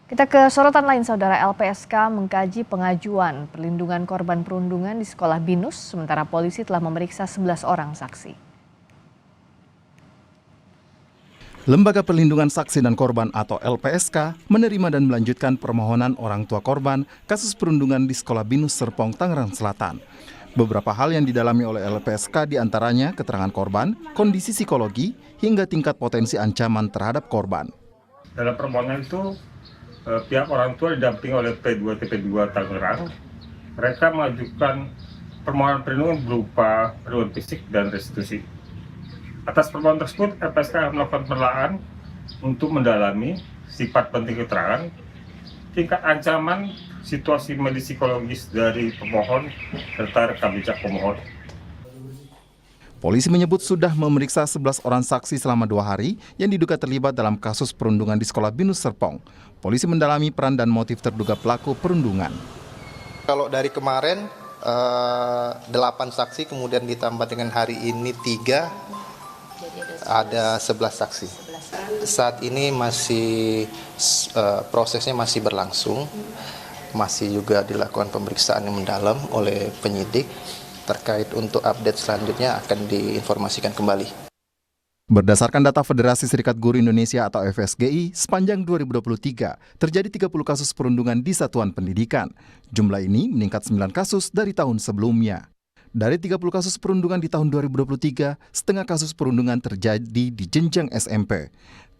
Kita ke sorotan lain, Saudara. LPSK mengkaji pengajuan perlindungan korban perundungan di sekolah BINUS, sementara polisi telah memeriksa 11 orang saksi. Lembaga Perlindungan Saksi dan Korban atau LPSK menerima dan melanjutkan permohonan orang tua korban kasus perundungan di sekolah BINUS Serpong, Tangerang Selatan. Beberapa hal yang didalami oleh LPSK diantaranya keterangan korban, kondisi psikologi, hingga tingkat potensi ancaman terhadap korban. Dalam permohonan itu, pihak orang tua didampingi oleh P2 TP2 Tangerang. Mereka mengajukan permohonan perlindungan berupa perlindungan fisik dan restitusi. Atas permohonan tersebut, LPSK melakukan penelaahan untuk mendalami sifat penting keterangan, tingkat ancaman, situasi medis psikologis dari pemohon, serta rekam jejak pemohon. Polisi menyebut sudah memeriksa 11 orang saksi selama 2 hari yang diduga terlibat dalam kasus perundungan di sekolah BINUS Serpong. Polisi mendalami peran dan motif terduga pelaku perundungan. Kalau dari kemarin 8 saksi, kemudian ditambah dengan hari ini 3, ada 11 saksi. Saat ini masih prosesnya masih berlangsung, masih juga dilakukan pemeriksaan yang mendalam oleh penyidik. Terkait untuk update selanjutnya akan diinformasikan kembali. Berdasarkan data Federasi Serikat Guru Indonesia atau FSGI, sepanjang 2023 terjadi 30 kasus perundungan di satuan pendidikan. Jumlah ini meningkat 9 kasus dari tahun sebelumnya. Dari 30 kasus perundungan di tahun 2023, setengah kasus perundungan terjadi di jenjang SMP.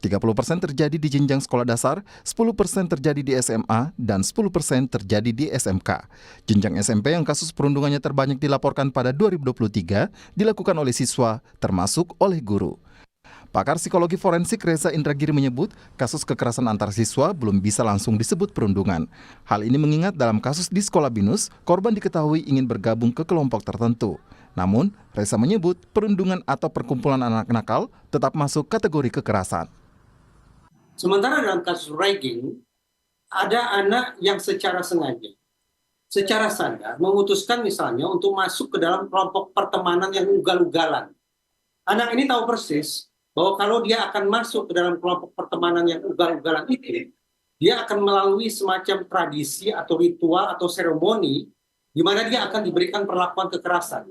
30% terjadi di jenjang sekolah dasar, 10% terjadi di SMA, dan 10% terjadi di SMK. Jenjang SMP yang kasus perundungannya terbanyak dilaporkan pada 2023 dilakukan oleh siswa, termasuk oleh guru. Pakar psikologi forensik Reza Indragiri menyebut kasus kekerasan antar siswa belum bisa langsung disebut perundungan. Hal ini mengingat dalam kasus di sekolah BINUS, korban diketahui ingin bergabung ke kelompok tertentu. Namun, Reza menyebut perundungan atau perkumpulan anak nakal tetap masuk kategori kekerasan. Sementara dalam kasus ragging, ada anak yang secara sengaja, secara sadar memutuskan misalnya untuk masuk ke dalam kelompok pertemanan yang ugal-ugalan. Anak ini tahu persis bahwa kalau dia akan masuk ke dalam kelompok pertemanan yang ugal-ugalan itu, dia akan melalui semacam tradisi atau ritual atau seremoni di mana dia akan diberikan perlakuan kekerasan.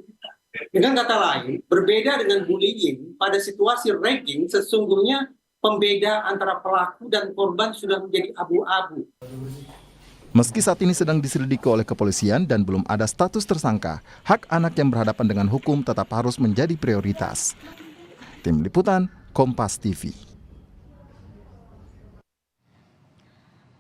Dengan kata lain, berbeda dengan bullying, pada situasi ragging sesungguhnya pembeda antara pelaku dan korban sudah menjadi abu-abu. Meski saat ini sedang diselidiki oleh kepolisian dan belum ada status tersangka, hak anak yang berhadapan dengan hukum tetap harus menjadi prioritas. Tim Liputan, Kompas TV.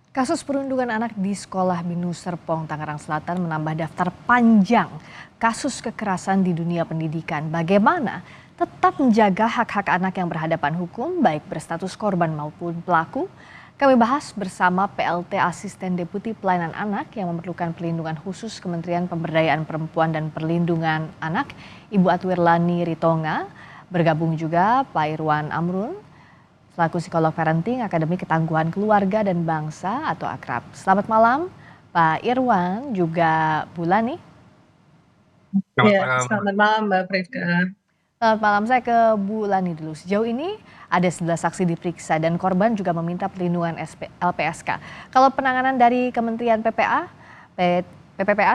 Kasus perundungan anak di sekolah BINUS Serpong, Tangerang Selatan menambah daftar panjang kasus kekerasan di dunia pendidikan. Bagaimana tetap menjaga hak-hak anak yang berhadapan hukum, baik berstatus korban maupun pelaku? Kami bahas bersama PLT Asisten Deputi Pelayanan Anak yang memerlukan perlindungan khusus Kementerian Pemberdayaan Perempuan dan Perlindungan Anak, Ibu Atwirlani Ritonga. Bergabung juga Pak Irwan Amrun, selaku psikolog parenting Akademi Ketangguhan Keluarga dan Bangsa atau Akrab. Selamat malam Pak Irwan, juga Bu Lani. Selamat malam Mbak Priska. Selamat malam, saya ke Bu Lani dulu. Sejauh ini ada 11 saksi diperiksa dan korban juga meminta perlindungan LPSK. Kalau penanganan dari Kementerian PPPA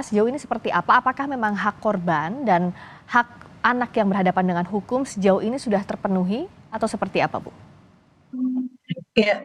sejauh ini seperti apa? Apakah memang hak korban dan hak anak yang berhadapan dengan hukum sejauh ini sudah terpenuhi atau seperti apa, Bu? Ya,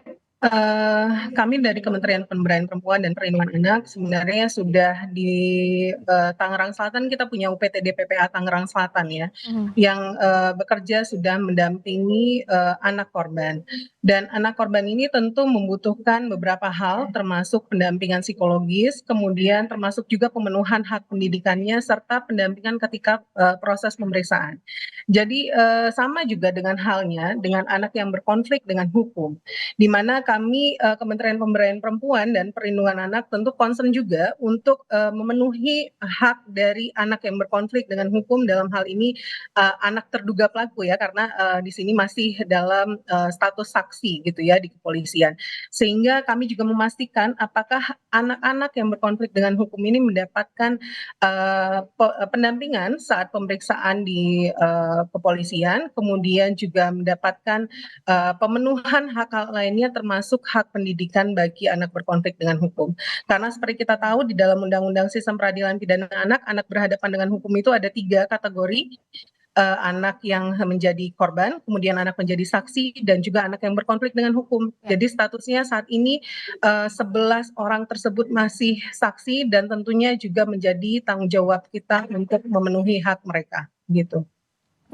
kami dari Kementerian Pemberdayaan Perempuan dan Perlindungan Anak sebenarnya sudah di Tangerang Selatan, kita punya UPTD PPA Tangerang Selatan ya, yang bekerja sudah mendampingi anak korban. Dan anak korban ini tentu membutuhkan beberapa hal, termasuk pendampingan psikologis, kemudian termasuk juga pemenuhan hak pendidikannya serta pendampingan ketika proses pemeriksaan. Jadi sama juga dengan halnya dengan anak yang berkonflik dengan hukum, di mana kami Kementerian Pemberdayaan Perempuan dan Perlindungan Anak tentu concern juga untuk memenuhi hak dari anak yang berkonflik dengan hukum, dalam hal ini anak terduga pelaku ya, karena di sini masih dalam status saksi gitu ya di kepolisian. Sehingga kami juga memastikan apakah anak-anak yang berkonflik dengan hukum ini mendapatkan pendampingan saat pemeriksaan di kepolisian, kemudian juga mendapatkan pemenuhan hak-hak lainnya termasuk termasuk hak pendidikan bagi anak berkonflik dengan hukum. Karena seperti kita tahu di dalam Undang-Undang Sistem Peradilan Pidana Anak, anak berhadapan dengan hukum itu ada 3 kategori, anak yang menjadi korban, kemudian anak menjadi saksi, dan juga anak yang berkonflik dengan hukum. Ya. Jadi statusnya saat ini 11 orang tersebut masih saksi dan tentunya juga menjadi tanggung jawab kita untuk memenuhi hak mereka, gitu.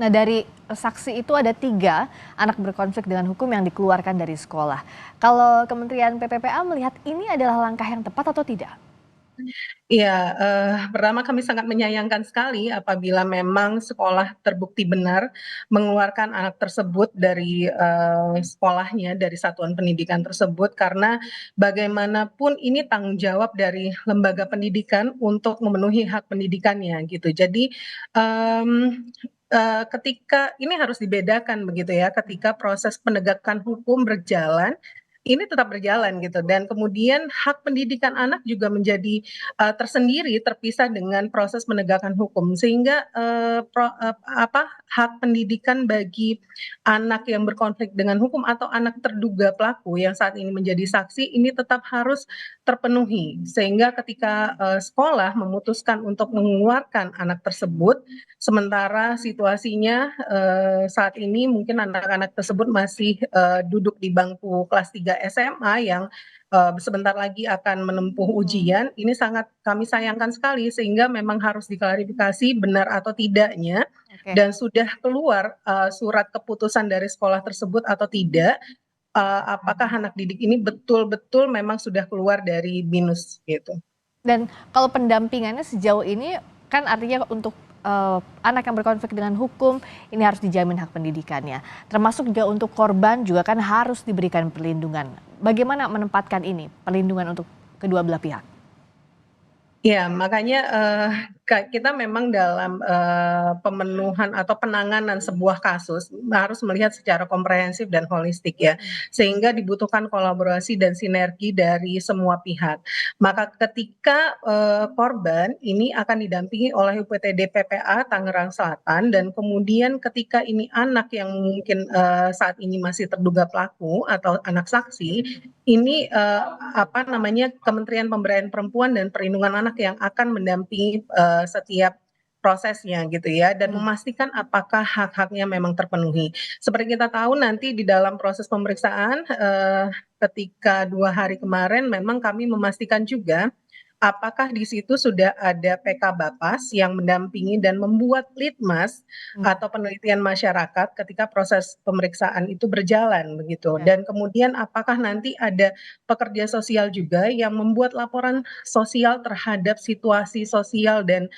Nah, dari saksi itu ada 3 anak berkonflik dengan hukum yang dikeluarkan dari sekolah. Kalau Kementerian PPPA melihat ini adalah langkah yang tepat atau tidak? Iya, pertama kami sangat menyayangkan sekali apabila memang sekolah terbukti benar mengeluarkan anak tersebut dari, sekolahnya, dari satuan pendidikan tersebut, karena bagaimanapun ini tanggung jawab dari lembaga pendidikan untuk memenuhi hak pendidikannya, gitu. Jadi, ketika ini harus dibedakan begitu ya, ketika proses penegakan hukum berjalan, ini tetap berjalan gitu, dan kemudian hak pendidikan anak juga menjadi tersendiri, terpisah dengan proses penegakan hukum. Sehingga, hak pendidikan bagi anak yang berkonflik dengan hukum atau anak terduga pelaku yang saat ini menjadi saksi, ini tetap harus terpenuhi. Sehingga ketika, sekolah memutuskan untuk mengeluarkan anak tersebut, sementara situasinya, saat ini mungkin anak-anak tersebut masih, duduk di bangku kelas 3 SMA yang sebentar lagi akan menempuh ujian, ini sangat kami sayangkan sekali, sehingga memang harus diklarifikasi benar atau tidaknya, Oke. dan sudah keluar surat keputusan dari sekolah tersebut atau tidak, apakah anak didik ini betul-betul memang sudah keluar dari BINUS gitu. Dan kalau pendampingannya sejauh ini kan artinya untuk anak yang berkonflik dengan hukum ini harus dijamin hak pendidikannya. Termasuk juga untuk korban juga kan harus diberikan perlindungan. Bagaimana menempatkan ini perlindungan untuk kedua belah pihak? Ya, makanya, kita memang dalam, pemenuhan atau penanganan sebuah kasus harus melihat secara komprehensif dan holistik ya, sehingga dibutuhkan kolaborasi dan sinergi dari semua pihak. Maka ketika, korban ini akan didampingi oleh UPTD PPA Tangerang Selatan, dan kemudian ketika ini anak yang mungkin, saat ini masih terduga pelaku atau anak saksi, ini, Kementerian Pemberdayaan Perempuan dan Perlindungan Anak yang akan mendampingi, setiap prosesnya gitu ya, dan memastikan apakah hak-haknya memang terpenuhi. Seperti kita tahu nanti di dalam proses pemeriksaan, ketika 2 hari kemarin memang kami memastikan juga apakah di situ sudah ada PK Bapas yang mendampingi dan membuat litmas atau penelitian masyarakat ketika proses pemeriksaan itu berjalan begitu, Ya. dan kemudian apakah nanti ada pekerja sosial juga yang membuat laporan sosial terhadap situasi sosial dan,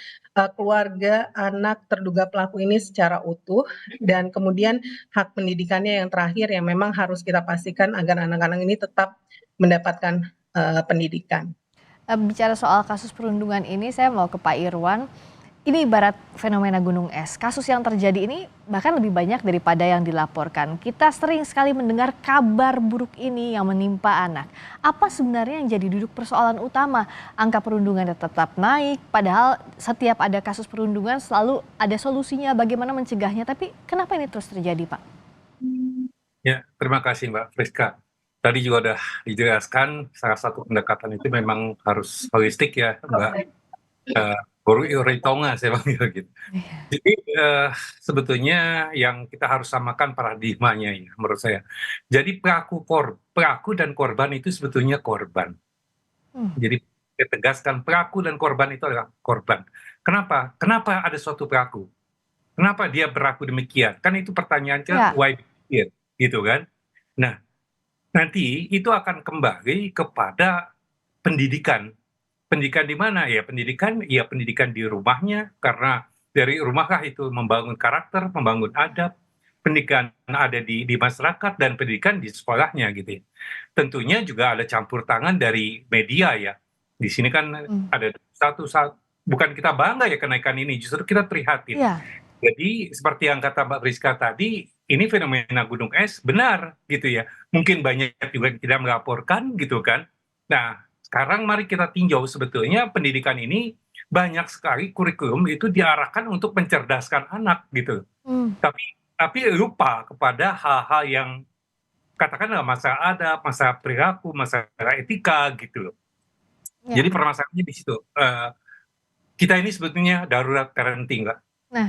keluarga anak terduga pelaku ini secara utuh, dan kemudian hak pendidikannya yang terakhir yang memang harus kita pastikan agar anak-anak ini tetap mendapatkan, pendidikan. Bicara soal kasus perundungan ini saya mau ke Pak Irwan. Ini ibarat fenomena gunung es. Kasus yang terjadi ini bahkan lebih banyak daripada yang dilaporkan. Kita sering sekali mendengar kabar buruk ini yang menimpa anak. Apa sebenarnya yang jadi duduk persoalan utama? Angka perundungannya tetap naik, padahal setiap ada kasus perundungan selalu ada solusinya bagaimana mencegahnya. Tapi kenapa ini terus terjadi, Pak? Ya, terima kasih Mbak Friska. Tadi juga udah dijelaskan salah satu pendekatan itu memang harus holistik ya Mbak. Guru Iritonga saya panggil gitu. Jadi sebetulnya yang kita harus samakan paradigmanya ya menurut saya. Jadi pelaku dan korban itu sebetulnya korban. Jadi kita tegaskan pelaku dan korban itu adalah korban. Kenapa? Kenapa ada suatu pelaku? Kenapa dia berlaku demikian? Kan itu pertanyaannya why here, gitu kan? Nah, nanti itu akan kembali kepada pendidikan. Pendidikan di mana? Ya pendidikan di rumahnya, karena dari rumahlah itu membangun karakter, membangun adab, pendidikan ada di masyarakat, dan pendidikan di sekolahnya gitu ya. Tentunya juga ada campur tangan dari media ya. Di sini kan ada bukan kita bangga ya kenaikan ini, justru kita prihatin. Jadi seperti yang kata Mbak Rizka tadi, ini fenomena gunung es benar gitu ya. Mungkin banyak juga yang tidak melaporkan gitu kan. Nah, sekarang mari kita tinjau sebetulnya pendidikan ini banyak sekali kurikulum itu diarahkan untuk mencerdaskan anak gitu. Tapi lupa kepada hal-hal yang katakanlah masalah adab, masalah perilaku, masalah etika gitu loh. Ya. Jadi permasalahannya di situ. Kita ini sebetulnya darurat parenting, Mbak. Nah,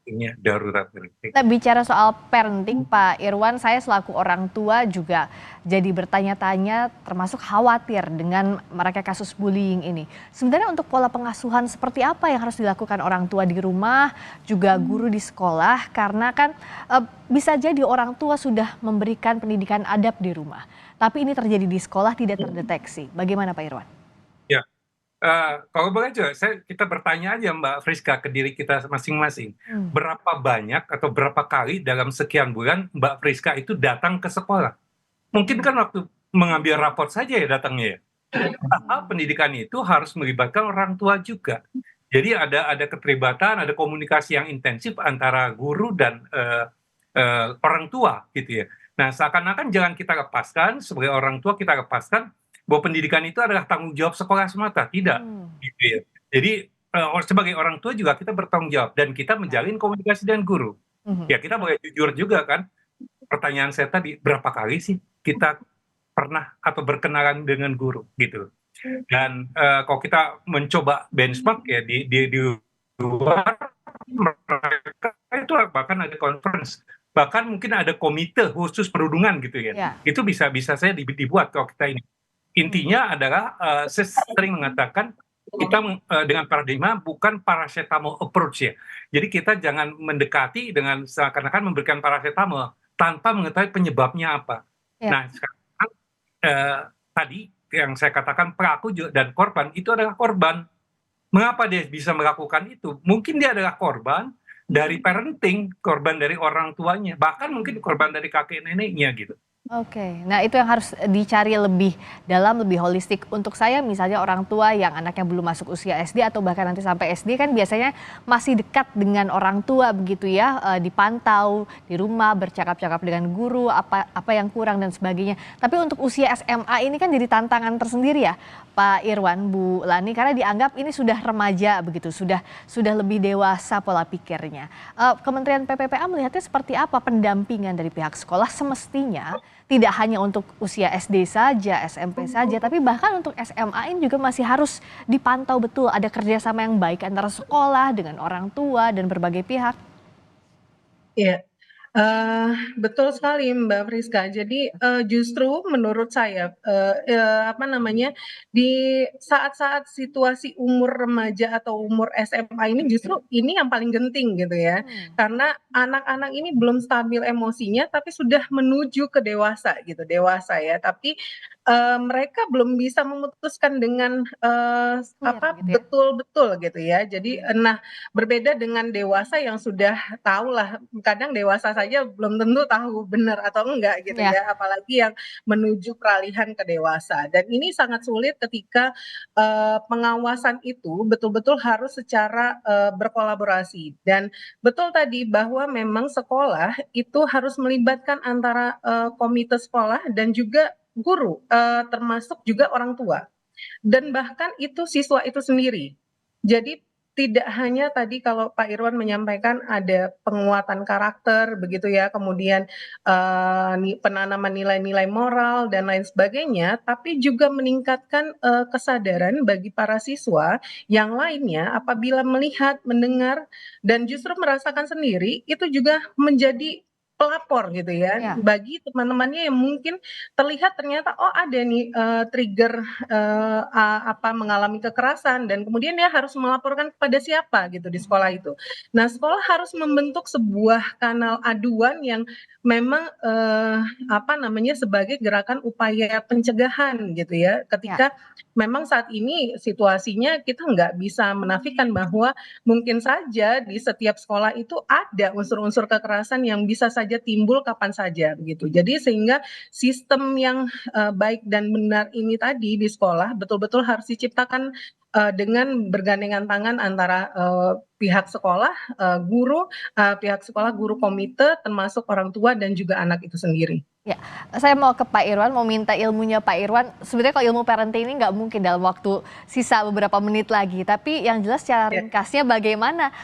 Ini darurat parenting. kita bicara soal parenting, Pak Irwan, saya selaku orang tua juga jadi bertanya-tanya, termasuk khawatir dengan mereka kasus bullying ini. Sebenarnya untuk pola pengasuhan seperti apa yang harus dilakukan orang tua di rumah, juga guru di sekolah, karena kan bisa jadi orang tua sudah memberikan pendidikan adab di rumah, tapi ini terjadi di sekolah tidak terdeteksi. Bagaimana Pak Irwan? Ya, kalau boleh juga, kita bertanya aja Mbak Friska ke diri kita masing-masing. Berapa banyak atau berapa kali dalam sekian bulan Mbak Friska itu datang ke sekolah? Mungkin kan waktu mengambil raport saja ya datangnya ya. Padahal pendidikan itu harus melibatkan orang tua juga. Jadi ada keterlibatan, ada komunikasi yang intensif antara guru dan orang tua gitu ya. Nah, seakan-akan jangan kita lepaskan, sebagai orang tua kita lepaskan bahwa pendidikan itu adalah tanggung jawab sekolah semata, tidak gitu ya. Jadi sebagai orang tua juga kita bertanggung jawab dan kita menjalin komunikasi dengan guru. Ya, kita boleh jujur juga kan. Pertanyaan saya tadi, berapa kali sih kita pernah atau berkenalan dengan guru gitu. Dan kalau kita mencoba benchmark ya di luar, mereka itu bahkan ada conference, bahkan mungkin ada komite khusus perundungan gitu ya. Itu bisa saya dibuat kalau kita ini. Intinya adalah saya sering mengatakan kita dengan paradigma bukan paracetamol approach ya. Jadi kita jangan mendekati dengan seakan-akan memberikan paracetamol tanpa mengetahui penyebabnya apa. Nah, sekarang tadi yang saya katakan pelaku dan korban itu adalah korban. Mengapa dia bisa melakukan itu? Mungkin dia adalah korban dari parenting, korban dari orang tuanya, bahkan mungkin korban dari kakek neneknya gitu. Oke, nah itu yang harus dicari lebih dalam, lebih holistik. Untuk saya misalnya orang tua yang anaknya belum masuk usia SD atau bahkan nanti sampai SD kan biasanya masih dekat dengan orang tua begitu ya, dipantau di rumah, bercakap-cakap dengan guru, apa yang kurang dan sebagainya. Tapi untuk usia SMA ini kan jadi tantangan tersendiri ya Pak Irwan, Bu Lani, karena dianggap ini sudah remaja begitu, sudah lebih dewasa pola pikirnya. Kementerian PPPA melihatnya seperti apa pendampingan dari pihak sekolah semestinya tidak hanya untuk usia SD saja, SMP saja, tapi bahkan untuk SMA ini juga masih harus dipantau betul, ada kerjasama yang baik antara sekolah dengan orang tua dan berbagai pihak. Iya, betul sekali Mbak Friska. Jadi justru menurut saya di saat-saat situasi umur remaja atau umur SMA ini justru ini yang paling genting gitu ya. Karena anak-anak ini belum stabil emosinya tapi sudah menuju ke dewasa gitu, dewasa ya. Tapi mereka belum bisa memutuskan dengan betul-betul gitu ya. Jadi nah berbeda dengan dewasa yang sudah tahulah, kadang dewasa saja belum tentu tahu benar atau enggak gitu ya, apalagi yang menuju peralihan ke dewasa. Dan ini sangat sulit ketika pengawasan itu betul-betul harus secara berkolaborasi. Dan betul tadi bahwa memang sekolah itu harus melibatkan antara komite sekolah dan juga guru, termasuk juga orang tua. Dan bahkan itu siswa itu sendiri. Jadi tidak hanya tadi kalau Pak Irwan menyampaikan ada penguatan karakter begitu ya, kemudian penanaman nilai-nilai moral dan lain sebagainya, tapi juga meningkatkan kesadaran bagi para siswa yang lainnya apabila melihat, mendengar, dan justru merasakan sendiri, itu juga menjadi pelapor gitu ya bagi teman-temannya yang mungkin terlihat ternyata ada nih trigger mengalami kekerasan dan kemudian dia harus melaporkan kepada siapa gitu di sekolah itu. Nah, sekolah harus membentuk sebuah kanal aduan yang memang sebagai gerakan upaya pencegahan gitu ya. Ketika memang saat ini situasinya kita nggak bisa menafikan bahwa mungkin saja di setiap sekolah itu ada unsur-unsur kekerasan yang bisa saja timbul kapan saja begitu. Jadi sehingga sistem yang baik dan benar ini tadi di sekolah betul-betul harus diciptakan dengan bergandengan tangan antara pihak sekolah, guru komite, termasuk orang tua dan juga anak itu sendiri. Ya, saya mau ke Pak Irwan, mau minta ilmunya Pak Irwan. Sebenarnya kalau ilmu parenting ini nggak mungkin dalam waktu sisa beberapa menit lagi. Tapi yang jelas secara Ya. ringkasnya bagaimana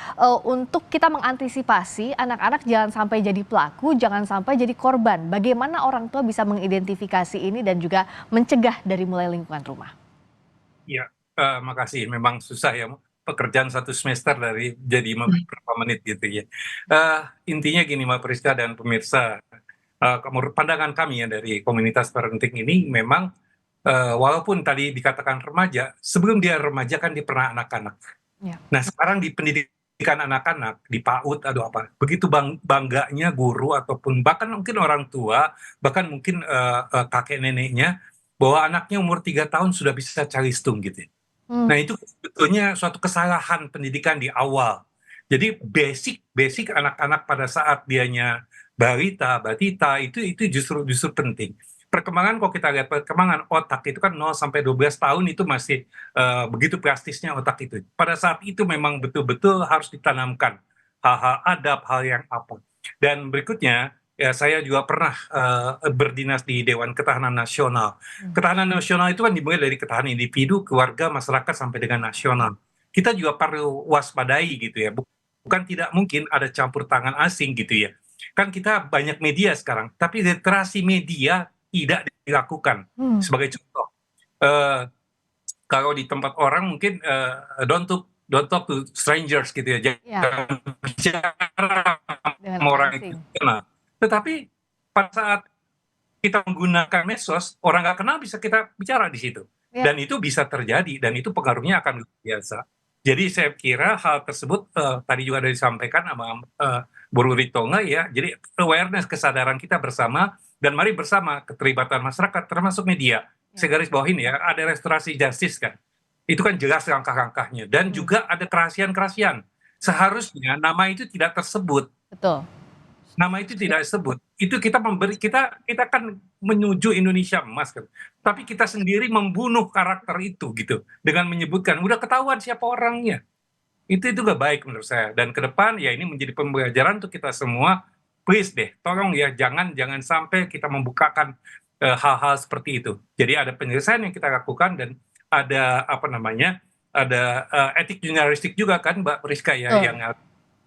untuk kita mengantisipasi anak-anak jangan sampai jadi pelaku, jangan sampai jadi korban. Bagaimana orang tua bisa mengidentifikasi ini dan juga mencegah dari mulai lingkungan rumah. Ya, makasih. Memang susah ya pekerjaan 1 semester dari jadi beberapa menit gitu ya. Intinya gini Mbak Priska dan pemirsa, menurut pandangan kami ya dari komunitas parenting ini memang walaupun tadi dikatakan remaja, sebelum dia remaja kan dia pernah anak-anak. Ya. Nah sekarang di pendidikan anak-anak, di PAUD atau apa, begitu bangganya guru ataupun bahkan mungkin orang tua, bahkan mungkin kakek neneknya, bahwa anaknya umur 3 tahun sudah bisa calistung gitu ya. Nah itu sebetulnya suatu kesalahan pendidikan di awal. Jadi basic anak-anak pada saat dianya balita, batita itu justru penting. Perkembangan kalau kita lihat perkembangan otak itu kan 0 sampai 12 tahun itu masih begitu plastisnya otak itu. Pada saat itu memang betul-betul harus ditanamkan hal-hal adab, hal yang apa. Dan berikutnya ya saya juga pernah berdinas di Dewan Ketahanan Nasional. Ketahanan nasional itu kan dimulai dari ketahanan individu, keluarga, masyarakat sampai dengan nasional. Kita juga perlu waspadai gitu ya. Bukan tidak mungkin ada campur tangan asing gitu ya. Kan kita banyak media sekarang, tapi literasi media tidak dilakukan. Sebagai contoh, kalau di tempat orang mungkin don't talk to strangers gitu ya. Jangan bicara Dengan sama orang asing. yang tidak kenal. Tetapi pada saat kita menggunakan medsos, orang nggak kenal bisa kita bicara di situ. Ya. Dan itu bisa terjadi, dan itu pengaruhnya akan luar biasa. Jadi saya kira hal tersebut tadi juga ada disampaikan sama Bu Ritonga ya. Jadi awareness, kesadaran kita bersama, dan mari bersama keterlibatan masyarakat termasuk media. Saya garis bawahin ya, ada restorasi justice kan. Itu kan jelas langkah-langkahnya. Dan juga ada kerahasiaan-kerahasiaan. Seharusnya nama itu tidak tersebut. Betul. Nama itu tidak disebut. Itu kita kan menuju Indonesia emas kan. Tapi kita sendiri membunuh karakter itu gitu dengan menyebutkan udah ketahuan siapa orangnya. Itu gak baik menurut saya. Dan ke depan ya ini menjadi pembelajaran untuk kita semua. Please deh, tolong ya jangan sampai kita membukakan hal-hal seperti itu. Jadi ada penyelesaian yang kita lakukan dan ada ada etik jurnalistik juga kan Mbak Priska ya yang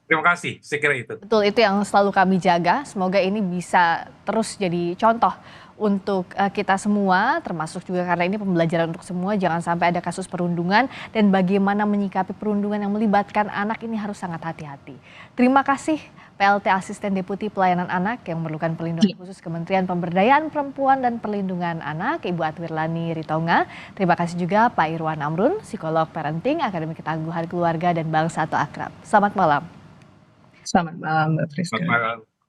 terima kasih, saya kira itu. Betul, itu yang selalu kami jaga. Semoga ini bisa terus jadi contoh untuk kita semua, termasuk juga karena ini pembelajaran untuk semua. Jangan sampai ada kasus perundungan dan bagaimana menyikapi perundungan yang melibatkan anak ini harus sangat hati-hati. Terima kasih PLT Asisten Deputi Pelayanan Anak yang memerlukan perlindungan khusus Kementerian Pemberdayaan Perempuan dan Perlindungan Anak, Ibu Atwirlani Ritonga. Terima kasih juga Pak Irwan Amrun, Psikolog Parenting, Akademi Ketangguhan Keluarga dan Bangsa atau Akrab. Selamat malam. Selamat malam Mbak Friska. Selamat malam.